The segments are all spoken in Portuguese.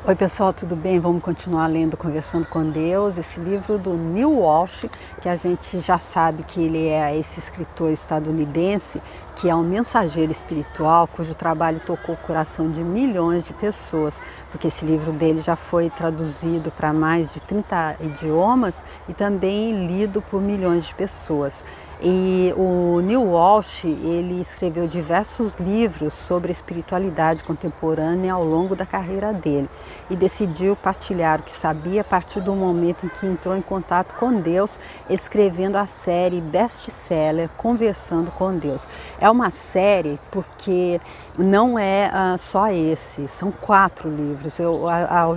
Oi pessoal, tudo bem? Vamos continuar lendo Conversando com Deus, esse livro do Neil Walsh, que a gente já sabe que ele é esse escritor estadunidense, que é um mensageiro espiritual, cujo trabalho tocou o coração de milhões de pessoas, porque esse livro dele já foi traduzido para mais de 30 idiomas e também lido por milhões de pessoas. E o Neil Walsh, ele escreveu diversos livros sobre a espiritualidade contemporânea ao longo da carreira dele e decidiu partilhar o que sabia a partir do momento em que entrou em contato com Deus, escrevendo a série best-seller Conversando com Deus. É uma série porque não é só esse, são 4 livros.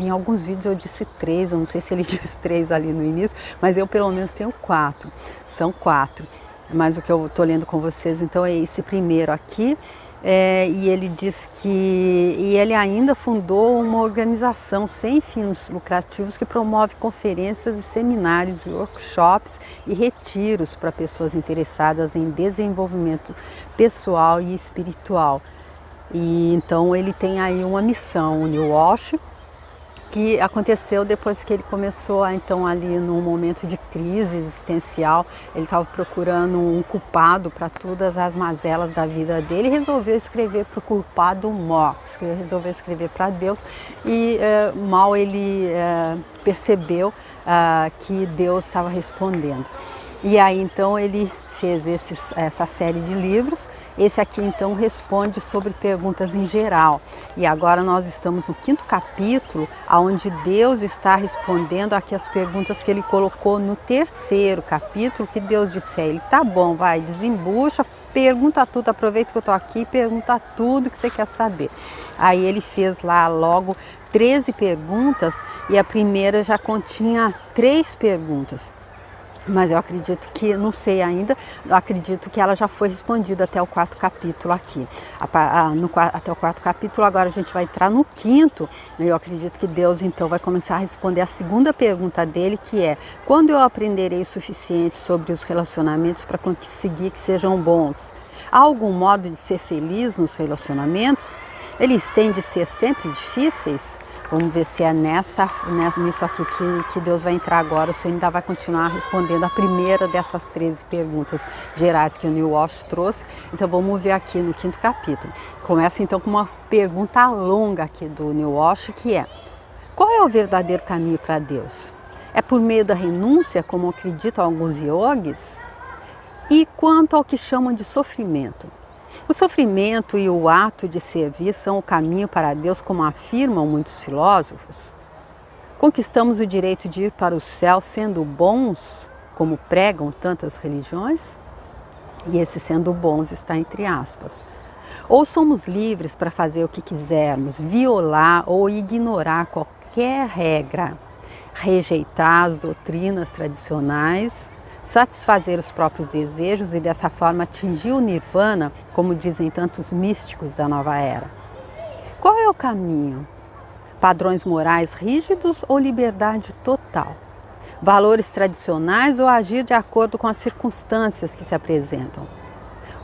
Em alguns vídeos eu disse 3, eu não sei se ele disse 3 ali no início, mas eu pelo menos tenho 4, são 4. Mas o que eu estou lendo com vocês então é esse primeiro aqui, e ele diz que ele ainda fundou uma organização sem fins lucrativos que promove conferências e seminários, workshops e retiros para pessoas interessadas em desenvolvimento pessoal e espiritual. E então ele tem aí uma missão, o Neil Walsh, que aconteceu depois que ele começou então ali num momento de crise existencial. Ele estava procurando um culpado para todas as mazelas da vida dele e resolveu escrever para o culpado maior, resolveu escrever para Deus e mal ele percebeu que Deus estava respondendo. E aí então ele fez essa série de livros. Esse aqui então responde sobre perguntas em geral. E agora nós estamos no 5º capítulo, onde Deus está respondendo aqui as perguntas que ele colocou no 3º capítulo, que Deus disse a ele: tá bom, vai, desembucha, pergunta tudo, aproveita que eu estou aqui, pergunta tudo que você quer saber. Aí ele fez lá logo 13 perguntas e a primeira já continha 3 perguntas. Mas eu acredito que, não sei ainda, eu acredito que ela já foi respondida até o 4º capítulo aqui. Até o 4º capítulo, agora a gente vai entrar no 5º, e eu acredito que Deus então vai começar a responder a segunda pergunta dele, que é: quando eu aprenderei o suficiente sobre os relacionamentos para conseguir que sejam bons? Há algum modo de ser feliz nos relacionamentos? Eles têm de ser sempre difíceis? Vamos ver se é nisso aqui que Deus vai entrar agora, ou se ainda vai continuar respondendo a primeira dessas 13 perguntas gerais que o Neil Walsh trouxe. Então vamos ver aqui no 5º capítulo. Começa então com uma pergunta longa aqui do Neil Walsh, que é: qual é o verdadeiro caminho para Deus? É por meio da renúncia, como acreditam alguns yogis? E quanto ao que chamam de sofrimento? O sofrimento e o ato de servir são o caminho para Deus, como afirmam muitos filósofos? Conquistamos o direito de ir para o céu sendo bons, como pregam tantas religiões? E esse sendo bons está entre aspas. Ou somos livres para fazer o que quisermos, violar ou ignorar qualquer regra, rejeitar as doutrinas tradicionais, satisfazer os próprios desejos e dessa forma atingir o nirvana, como dizem tantos místicos da nova era? Qual é o caminho? Padrões morais rígidos ou liberdade total? Valores tradicionais ou agir de acordo com as circunstâncias que se apresentam?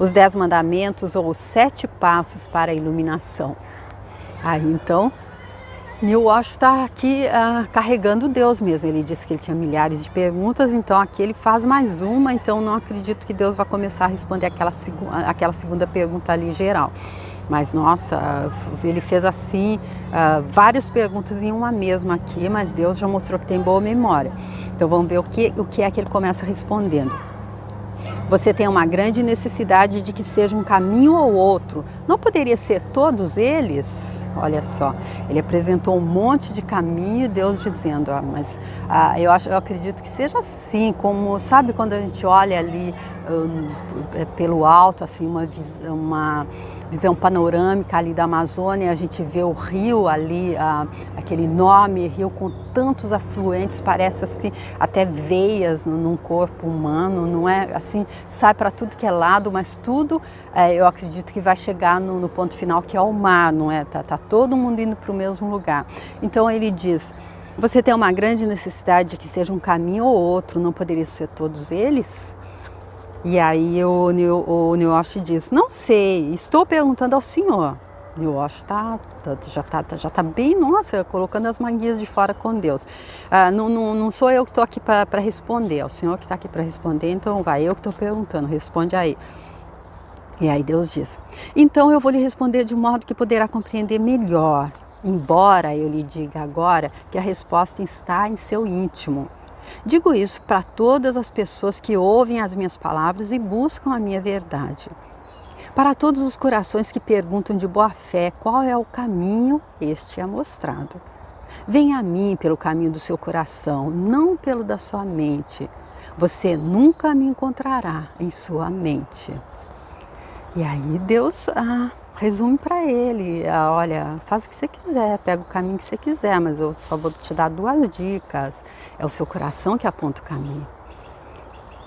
Os 10 mandamentos ou os 7 passos para a iluminação? Aí então Neil Walsh está aqui carregando Deus mesmo. Ele disse que ele tinha milhares de perguntas, então aqui ele faz mais uma, então não acredito que Deus vai começar a responder aquela segunda pergunta ali geral. Mas nossa, ele fez assim várias perguntas em uma mesma aqui, mas Deus já mostrou que tem boa memória. Então vamos ver o que é que ele começa respondendo. Você tem uma grande necessidade de que seja um caminho ou outro. Não poderia ser todos eles? Olha só, ele apresentou um monte de caminho e Deus dizendo, mas eu acredito que seja assim, como sabe quando a gente olha ali pelo alto, assim, uma visão panorâmica ali da Amazônia, a gente vê o rio ali, aquele enorme rio com tantos afluentes, parece assim, até veias num corpo humano, não é assim, sai para tudo que é lado, mas tudo eu acredito que vai chegar no ponto final, que é o mar, não é? Tá todo mundo indo para o mesmo lugar. Então ele diz: você tem uma grande necessidade de que seja um caminho ou outro, não poderia ser todos eles? E aí o Neil Walsh diz: não sei, estou perguntando ao Senhor. New Wash já tá bem, nossa, colocando as manguinhas de fora com Deus. Não sou eu que estou aqui para responder, é o Senhor que está aqui para responder, então vai, eu que estou perguntando, responde aí. E aí Deus diz, então eu vou lhe responder de modo que poderá compreender melhor, embora eu lhe diga agora que a resposta está em seu íntimo. Digo isso para todas as pessoas que ouvem as minhas palavras e buscam a minha verdade. Para todos os corações que perguntam de boa fé qual é o caminho, este é mostrado. Venha a mim pelo caminho do seu coração, não pelo da sua mente. Você nunca me encontrará em sua mente. E aí Deus resume para ele, olha, faz o que você quiser, pega o caminho que você quiser, mas eu só vou te dar 2 dicas. É o seu coração que aponta o caminho.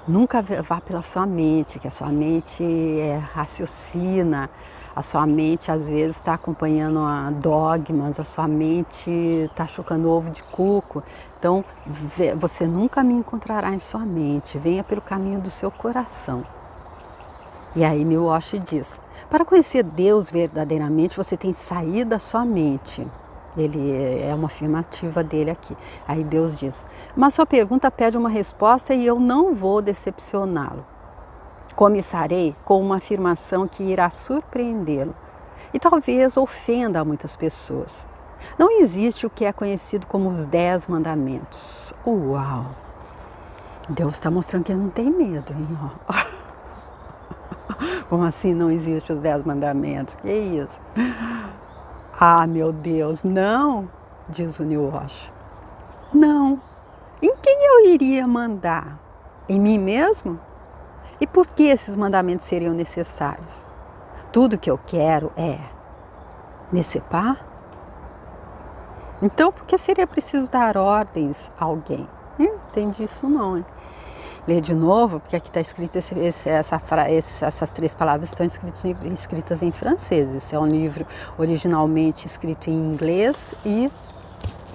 Nunca vá pela sua mente, que a sua mente raciocina, a sua mente às vezes está acompanhando dogmas, a sua mente está chocando ovo de cuco. Então, você nunca me encontrará em sua mente, venha pelo caminho do seu coração. E aí New Wash diz, para conhecer Deus verdadeiramente, você tem que sair da sua mente. Ele é uma afirmativa dele aqui. Aí Deus diz, mas sua pergunta pede uma resposta e eu não vou decepcioná-lo. Começarei com uma afirmação que irá surpreendê-lo e talvez ofenda a muitas pessoas. Não existe o que é conhecido como os 10 mandamentos. Uau! Deus está mostrando que ele não tem medo, hein? Como assim não existe os 10 mandamentos? Que isso? Ah, meu Deus, não, diz o New Wash. Não. Em quem eu iria mandar? Em mim mesmo? E por que esses mandamentos seriam necessários? Tudo que eu quero é Necepá? Então, por que seria preciso dar ordens a alguém? Entendi isso não, hein? Ler de novo, porque aqui está escrito essas 3 palavras estão escritas em francês. Esse é um livro originalmente escrito em inglês e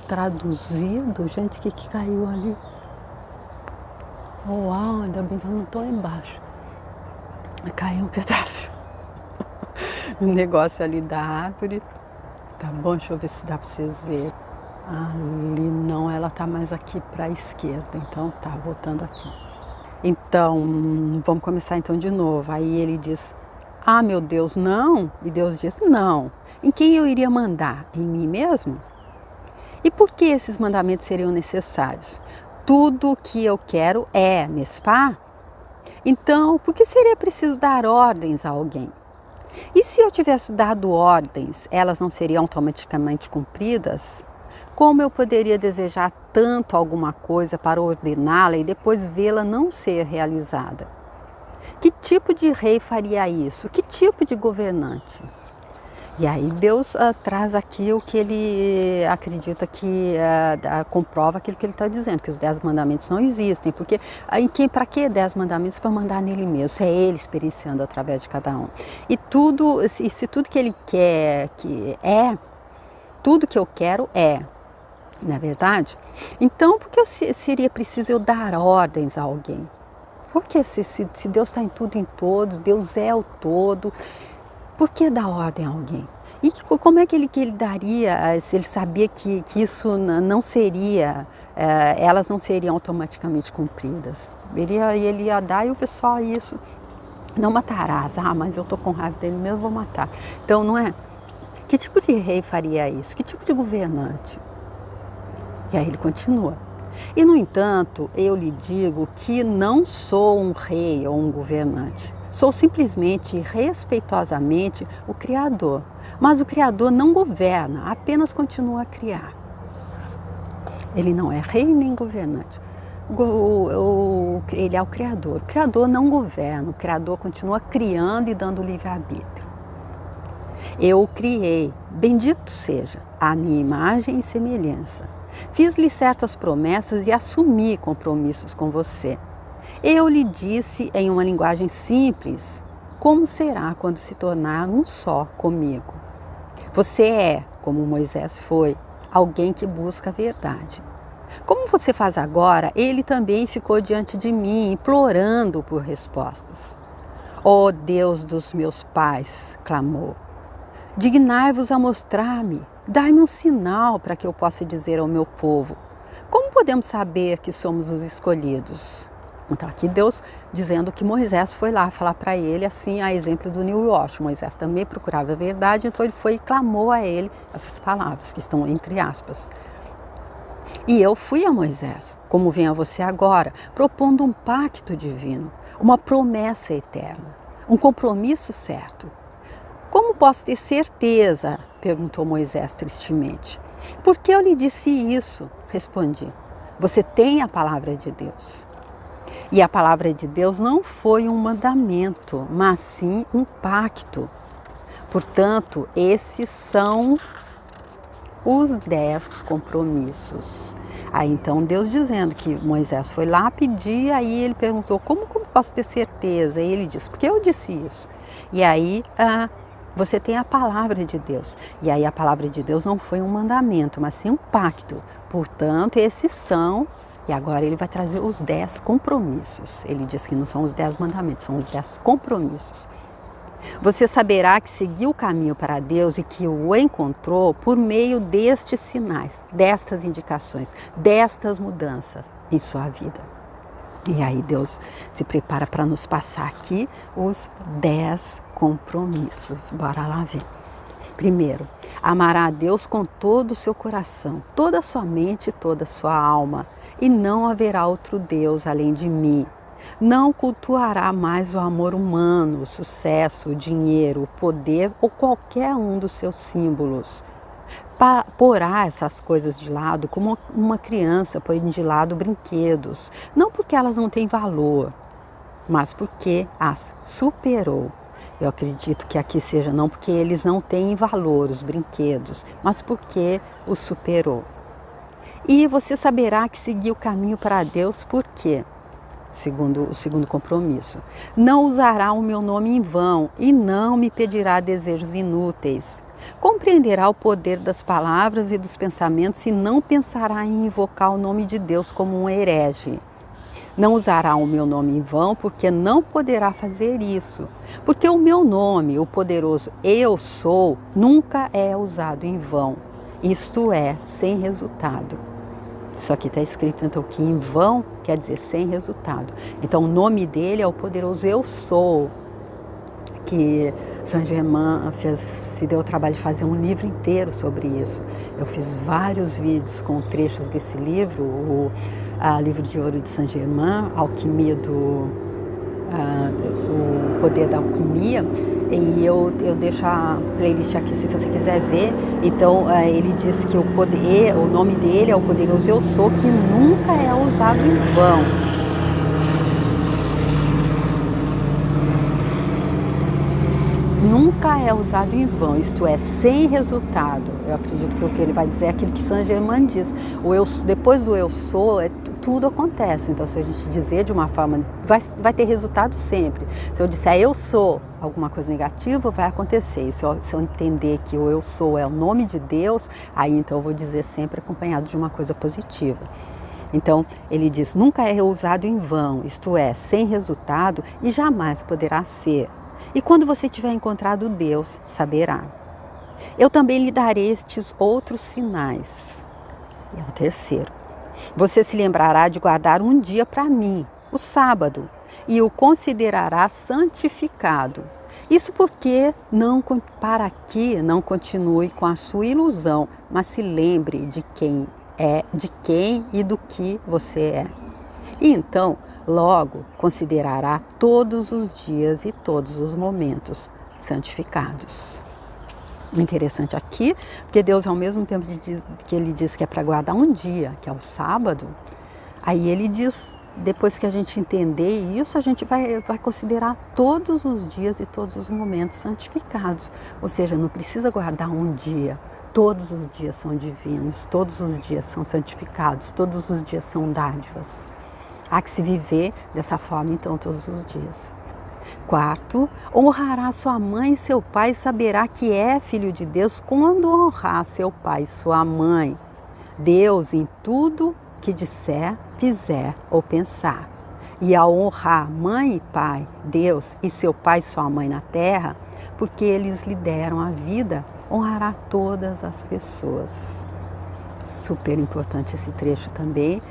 traduzido. Gente, o que caiu ali? Uau, ainda bem que eu não estou lá embaixo. Caiu um pedaço. Um negócio ali da árvore. Tá bom, deixa eu ver se dá para vocês verem. Ali não, ela tá mais aqui para a esquerda, então tá, voltando aqui. Então, vamos começar então de novo. Aí ele diz, ah, meu Deus, não. E Deus diz, não. Em quem eu iria mandar? Em mim mesmo? E por que esses mandamentos seriam necessários? Tudo o que eu quero é Nespá? Então, por que seria preciso dar ordens a alguém? E se eu tivesse dado ordens, elas não seriam automaticamente cumpridas? Como eu poderia desejar tanto alguma coisa para ordená-la e depois vê-la não ser realizada? Que tipo de rei faria isso? Que tipo de governante? E aí Deus traz aqui o que ele acredita que comprova aquilo que ele está dizendo, que os 10 mandamentos não existem, porque para que 10 mandamentos? Para mandar nele mesmo, se é ele experienciando através de cada um. E se tudo que ele quer tudo que eu quero é, não é verdade? Então, por que seria preciso eu dar ordens a alguém? Porque se Deus está em tudo e em todos, Deus é o todo, por que dar ordem a alguém? E como é que ele daria, se ele sabia que isso não seria, elas não seriam automaticamente cumpridas? Ele ia dar e o pessoal isso, não matarás, mas eu estou com raiva dele mesmo, vou matar. Então, não é? Que tipo de rei faria isso? Que tipo de governante? E aí ele continua. E, no entanto, eu lhe digo que não sou um rei ou um governante. Sou simplesmente, respeitosamente, o Criador. Mas o Criador não governa, apenas continua a criar. Ele não é rei nem governante. Ele é o Criador. O Criador não governa, o Criador continua criando e dando livre-arbítrio. Eu o criei, bendito seja, à minha imagem e semelhança. Fiz-lhe certas promessas e assumi compromissos com você. Eu lhe disse em uma linguagem simples como será quando se tornar um só comigo. Você é, como Moisés foi, alguém que busca a verdade. Como você faz agora, ele também ficou diante de mim, implorando por respostas. Ó Deus dos meus pais, clamou. Dignai-vos a mostrar-me, dai-me um sinal para que eu possa dizer ao meu povo. Como podemos saber que somos os escolhidos? Então aqui Deus dizendo que Moisés foi lá falar para ele, assim, a exemplo do New Wash. Moisés também procurava a verdade, então ele foi e clamou a ele essas palavras que estão entre aspas. E eu fui a Moisés, como vem a você agora, propondo um pacto divino, uma promessa eterna, um compromisso certo. Como posso ter certeza? Perguntou Moisés tristemente. Por que eu lhe disse isso? Respondi. Você tem a palavra de Deus. E a palavra de Deus não foi um mandamento, mas sim um pacto. Portanto, esses são os 10 compromissos. Aí então Deus dizendo que Moisés foi lá pedir, aí ele perguntou, como posso ter certeza? E ele disse, porque eu disse isso. E aí você tem a palavra de Deus. E aí a palavra de Deus não foi um mandamento, mas sim um pacto. Portanto, esses são, e agora ele vai trazer os 10 compromissos. Ele diz que não são os 10 mandamentos, são os 10 compromissos. Você saberá que seguiu o caminho para Deus e que o encontrou por meio destes sinais, destas indicações, destas mudanças em sua vida. E aí Deus se prepara para nos passar aqui os 10 compromissos. Bora lá ver. Primeiro, amará a Deus com todo o seu coração, toda a sua mente e toda a sua alma, e não haverá outro Deus além de mim. Não cultuará mais o amor humano, o sucesso, o dinheiro, o poder ou qualquer um dos seus símbolos. Porá essas coisas de lado como uma criança põe de lado brinquedos, não porque elas não têm valor, mas porque as superou. Eu acredito que aqui seja não porque eles não têm valor, os brinquedos, mas porque os superou. E você saberá que seguiu o caminho para Deus por quê? O segundo compromisso. Não usará o meu nome em vão e não me pedirá desejos inúteis. Compreenderá o poder das palavras e dos pensamentos e não pensará em invocar o nome de Deus como um herege. Não usará o meu nome em vão porque não poderá fazer isso. Porque o meu nome, o poderoso Eu Sou, nunca é usado em vão. Isto é, sem resultado. Isso aqui está escrito então que em vão quer dizer sem resultado. Então o nome dele é o poderoso Eu Sou, que Saint-Germain se deu o trabalho de fazer um livro inteiro sobre isso. Eu fiz vários vídeos com trechos desse livro, o Livro de Ouro de Saint-Germain, Alquimia o Poder da Alquimia. E eu deixo a playlist aqui se você quiser ver. Então ele diz que o nome dele é o poderoso Eu Sou, que nunca é usado em vão. Nunca é usado em vão, isto é, sem resultado. Eu acredito que o que ele vai dizer é aquilo que Saint-Germain diz. Depois do Eu Sou, tudo acontece. Então, se a gente dizer de uma forma, vai ter resultado sempre. Se eu disser Eu Sou alguma coisa negativa, vai acontecer. Se eu entender que o Eu Sou é o nome de Deus, aí então eu vou dizer sempre acompanhado de uma coisa positiva. Então, ele diz, nunca é usado em vão, isto é, sem resultado e jamais poderá ser. E quando você tiver encontrado Deus, saberá. Eu também lhe darei estes outros sinais. E é o terceiro. Você se lembrará de guardar um dia para mim, o sábado, e o considerará santificado. Isso porque para que não continue com a sua ilusão, mas se lembre de quem e do que você é. E então, logo considerará todos os dias e todos os momentos santificados. Interessante aqui, porque Deus, ao mesmo tempo que ele diz que é para guardar um dia, que é o sábado, aí ele diz, depois que a gente entender isso, a gente vai considerar todos os dias e todos os momentos santificados. Ou seja, não precisa guardar um dia. Todos os dias são divinos, todos os dias são santificados, todos os dias são dádivas. Há que se viver dessa forma, então, todos os dias. Quarto, honrará sua mãe e seu pai e saberá que é filho de Deus quando honrar seu pai e sua mãe. Deus em tudo que disser, fizer ou pensar. E ao honrar mãe e pai, Deus e seu pai e sua mãe na terra, porque eles lhe deram a vida, honrará todas as pessoas. Super importante esse trecho também,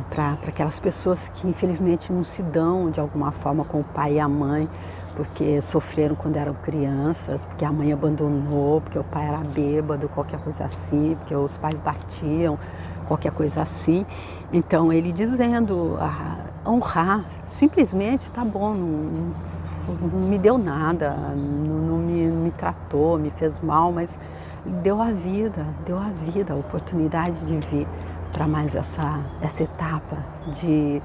para aquelas pessoas que infelizmente não se dão de alguma forma com o pai e a mãe, porque sofreram quando eram crianças, porque a mãe abandonou, porque o pai era bêbado, qualquer coisa assim, porque os pais batiam, qualquer coisa assim. Então ele dizendo, honrar, simplesmente, tá bom, não me deu nada, não me tratou, me fez mal, mas deu a vida, a oportunidade de vir para mais essa etapa de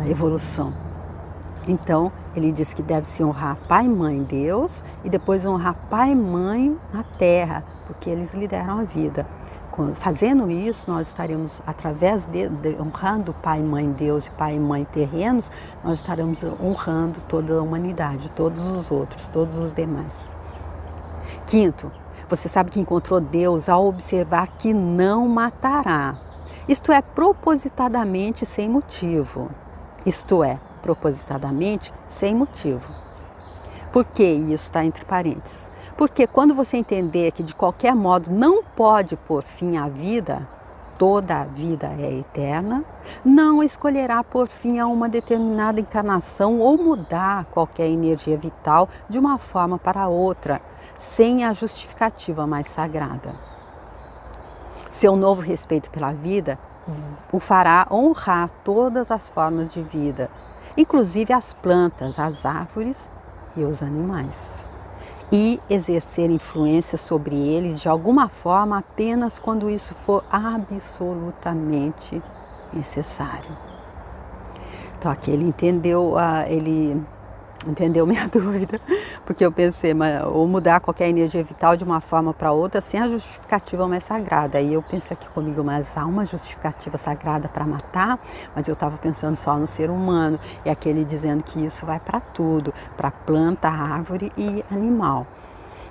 evolução. Então, ele diz que deve-se honrar pai, mãe, Deus, e depois honrar pai e mãe na terra, porque eles lhe deram a vida. Fazendo isso, nós estaremos, através de honrando pai, mãe, Deus e pai e mãe terrenos, nós estaremos honrando toda a humanidade, todos os outros, todos os demais. Quinto, você sabe que encontrou Deus ao observar que não matará. Isto é, propositadamente sem motivo. Isto é, propositadamente sem motivo. Por que isso está entre parênteses? Porque quando você entender que de qualquer modo não pode pôr fim à vida, toda a vida é eterna, não escolherá pôr fim a uma determinada encarnação ou mudar qualquer energia vital de uma forma para outra, sem a justificativa mais sagrada. Seu novo respeito pela vida o fará honrar todas as formas de vida, inclusive as plantas, as árvores e os animais, e exercer influência sobre eles de alguma forma apenas quando isso for absolutamente necessário. Então aqui ele entendeu minha dúvida, porque eu pensei, ou mudar qualquer energia vital de uma forma para outra sem a justificativa mais sagrada. Aí eu pensei aqui comigo, mas há uma justificativa sagrada para matar, mas eu estava pensando só no ser humano, e aquele dizendo que isso vai para tudo, para planta, árvore e animal.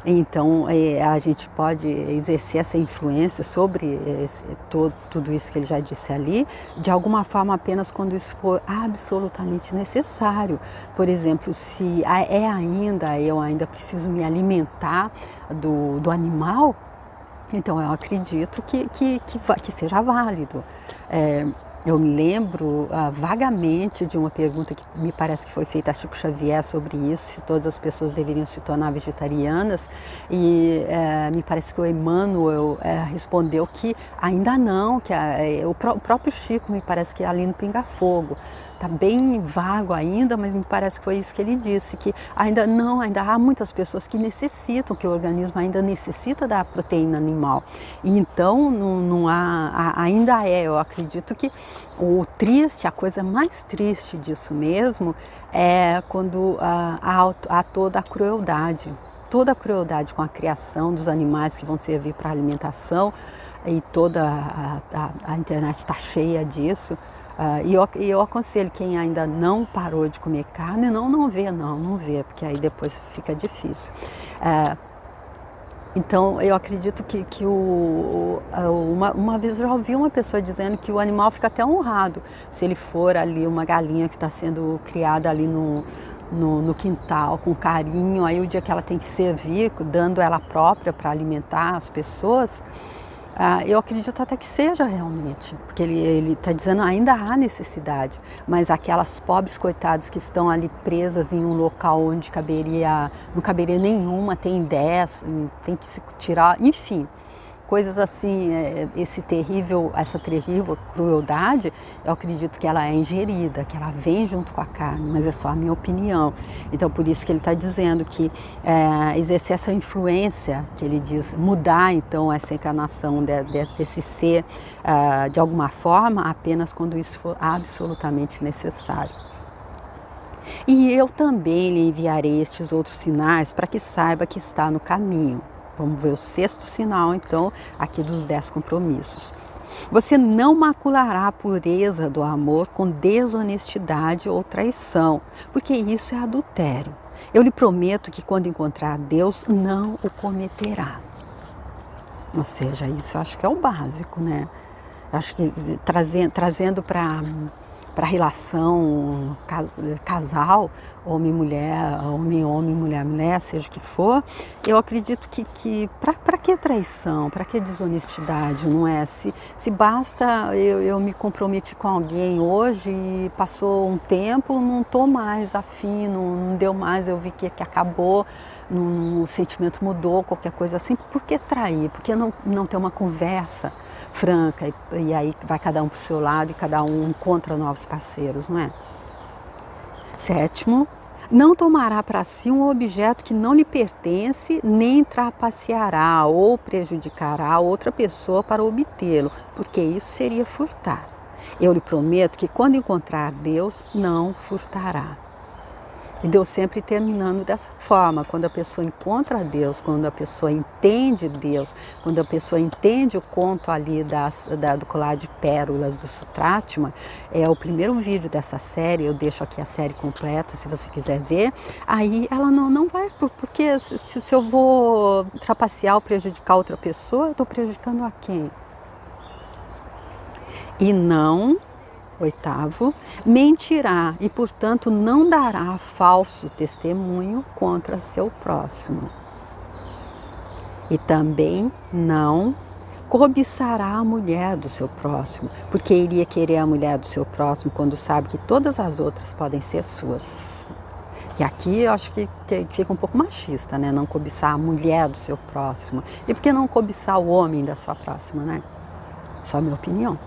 Então a gente pode exercer essa influência sobre tudo isso que ele já disse ali, de alguma forma apenas quando isso for absolutamente necessário. Por exemplo, se eu ainda preciso me alimentar do animal, então eu acredito que seja válido. Eu me lembro vagamente de uma pergunta que me parece que foi feita a Chico Xavier sobre isso, se todas as pessoas deveriam se tornar vegetarianas, e me parece que o Emmanuel respondeu que ainda não, que o próprio Chico, me parece que ali no Pinga Fogo. Está bem vago ainda, mas me parece que foi isso que ele disse, que ainda há muitas pessoas que necessitam, que o organismo ainda necessita da proteína animal. E então eu acredito que a coisa mais triste disso mesmo é quando há toda a crueldade com a criação dos animais que vão servir para alimentação, e toda a internet está cheia disso. E eu aconselho quem ainda não parou de comer carne, não vê, porque aí depois fica difícil. Então eu acredito que uma vez eu já ouvi uma pessoa dizendo que o animal fica até honrado se ele for ali uma galinha que está sendo criada ali no quintal com carinho, aí o dia que ela tem que servir, dando ela própria para alimentar as pessoas. Eu acredito até que seja realmente, porque ele está dizendo ainda há necessidade, mas aquelas pobres coitadas que estão ali presas em um local onde não caberia nenhuma, tem 10, tem que se tirar, enfim, coisas assim, essa terrível crueldade, eu acredito que ela é ingerida, que ela vem junto com a carne, mas é só a minha opinião. Então por isso que ele está dizendo que exercer essa influência, que ele diz, mudar então essa encarnação desse ser de alguma forma, apenas quando isso for absolutamente necessário. E eu também lhe enviarei estes outros sinais para que saiba que está no caminho. Vamos ver o sexto sinal, então, aqui dos 10 compromissos. Você não maculará a pureza do amor com desonestidade ou traição, porque isso é adultério. Eu lhe prometo que quando encontrar Deus, não o cometerá. Ou seja, isso eu acho que é o básico, né? Eu acho que trazendo para para a relação casal, homem-mulher, homem-homem, mulher-mulher, seja o que for, eu acredito que para que traição, para que desonestidade, não é? Se basta eu me comprometi com alguém hoje e passou um tempo, não estou mais afim, não deu mais, eu vi que acabou, o sentimento mudou, qualquer coisa assim, por que trair? Por que não ter uma conversa franca e aí vai cada um para o seu lado e cada um encontra novos parceiros, não é? Sétimo, não tomará para si um objeto que não lhe pertence, nem trapaceará ou prejudicará outra pessoa para obtê-lo, porque isso seria furtar. Eu lhe prometo que quando encontrar Deus, não furtará. E Deus sempre terminando dessa forma, quando a pessoa encontra Deus, quando a pessoa entende Deus, quando a pessoa entende o conto ali do colar de pérolas do Sutratma, é o primeiro vídeo dessa série, eu deixo aqui a série completa se você quiser ver, aí ela não vai, porque se eu vou trapacear ou prejudicar outra pessoa, eu estou prejudicando a quem? E não... Oitavo, mentirá e, portanto, não dará falso testemunho contra seu próximo. E também não cobiçará a mulher do seu próximo, porque iria querer a mulher do seu próximo quando sabe que todas as outras podem ser suas. E aqui eu acho que fica um pouco machista, né? Não cobiçar a mulher do seu próximo. E por que não cobiçar o homem da sua próxima, né? Só a minha opinião.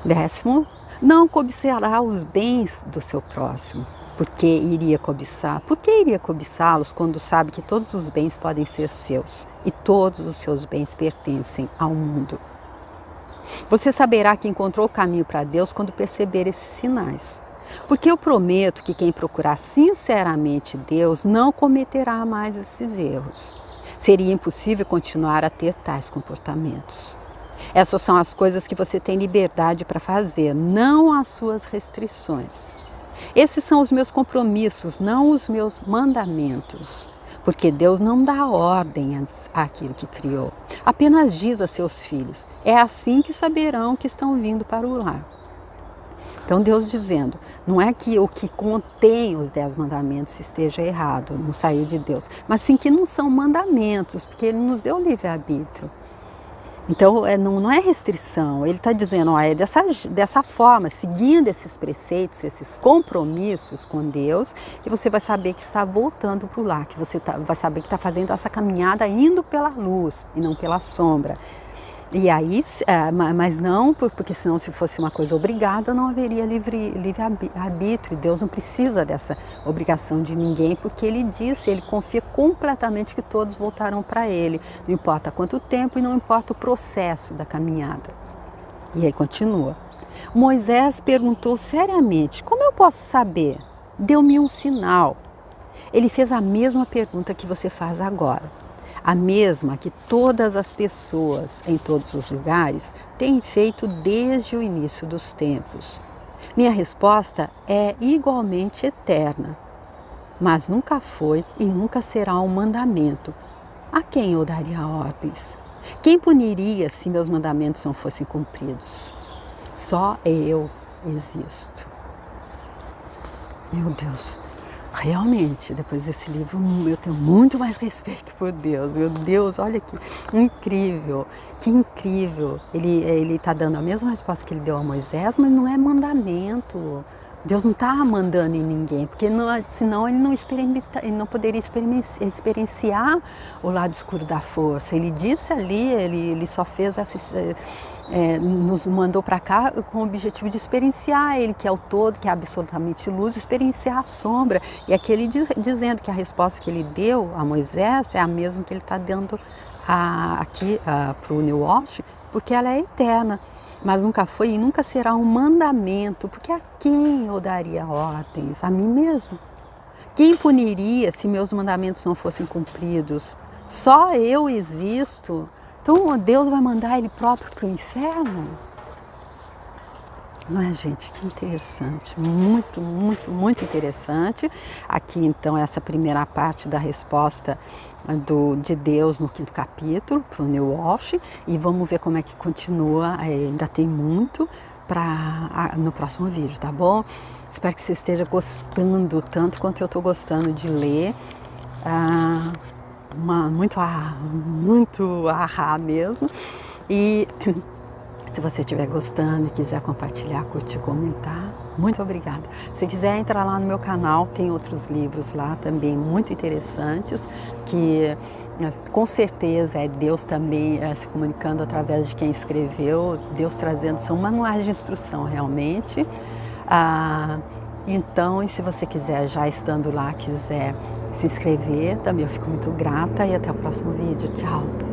Décimo, não cobiçará os bens do seu próximo, porque iria cobiçar. Por que iria cobiçá-los quando sabe que todos os bens podem ser seus e todos os seus bens pertencem ao mundo? Você saberá que encontrou o caminho para Deus quando perceber esses sinais. Porque eu prometo que quem procurar sinceramente Deus não cometerá mais esses erros. Seria impossível continuar a ter tais comportamentos. Essas são as coisas que você tem liberdade para fazer, não as suas restrições. Esses são os meus compromissos, não os meus mandamentos. Porque Deus não dá ordens àquilo que criou. Apenas diz a seus filhos, é assim que saberão que estão vindo para o lar. Então Deus dizendo, não é que o que contém os 10 mandamentos esteja errado, não saiu de Deus, mas sim que não são mandamentos, porque Ele nos deu livre-arbítrio. Então não é restrição, ele está dizendo, é dessa forma, seguindo esses preceitos, esses compromissos com Deus, que você vai saber que está voltando para o lar, que você vai saber que está fazendo essa caminhada indo pela luz e não pela sombra. E aí, mas não, porque senão se fosse uma coisa obrigada, não haveria livre-arbítrio. Deus não precisa dessa obrigação de ninguém, porque Ele disse, Ele confia completamente que todos voltarão para Ele. Não importa quanto tempo e não importa o processo da caminhada. E aí continua. Moisés perguntou seriamente, como eu posso saber? Deu-me um sinal. Ele fez a mesma pergunta que você faz agora. A mesma que todas as pessoas em todos os lugares têm feito desde o início dos tempos. Minha resposta é igualmente eterna, mas nunca foi e nunca será um mandamento. A quem eu daria ordens? Quem puniria se meus mandamentos não fossem cumpridos? Só eu existo. Meu Deus! Realmente, depois desse livro, eu tenho muito mais respeito por Deus. Meu Deus, olha que incrível, que incrível. Ele está dando a mesma resposta que ele deu a Moisés, mas não é mandamento. Deus não está mandando em ninguém, porque senão ele não poderia experienciar o lado escuro da força. Ele disse ali, ele só fez nos mandou para cá com o objetivo de experienciar Ele, que é o todo, que é absolutamente luz, experienciar a sombra. E aqui ele dizendo que a resposta que ele deu a Moisés é a mesma que ele está dando aqui para o New Walsh, porque ela é eterna. Mas nunca foi e nunca será um mandamento, porque a quem eu daria ordens? A mim mesmo. Quem puniria se meus mandamentos não fossem cumpridos? Só eu existo. Então Deus vai mandar Ele próprio para o inferno? Não é, gente? Que interessante. Muito, muito, muito interessante. Aqui então essa primeira parte da resposta de Deus no 5º capítulo para o New Walsh, e vamos ver como é que continua, ainda tem muito, no próximo vídeo, tá bom? Espero que você esteja gostando tanto quanto eu estou gostando de ler. Muito ahá mesmo. E se você estiver gostando e quiser compartilhar, curtir, comentar, muito obrigada. Se quiser entrar lá no meu canal, tem outros livros lá também muito interessantes, que com certeza é Deus também se comunicando através de quem escreveu, Deus trazendo, são manuais de instrução realmente. Então, e se você quiser, já estando lá, quiser se inscrever, também eu fico muito grata e até o próximo vídeo. Tchau!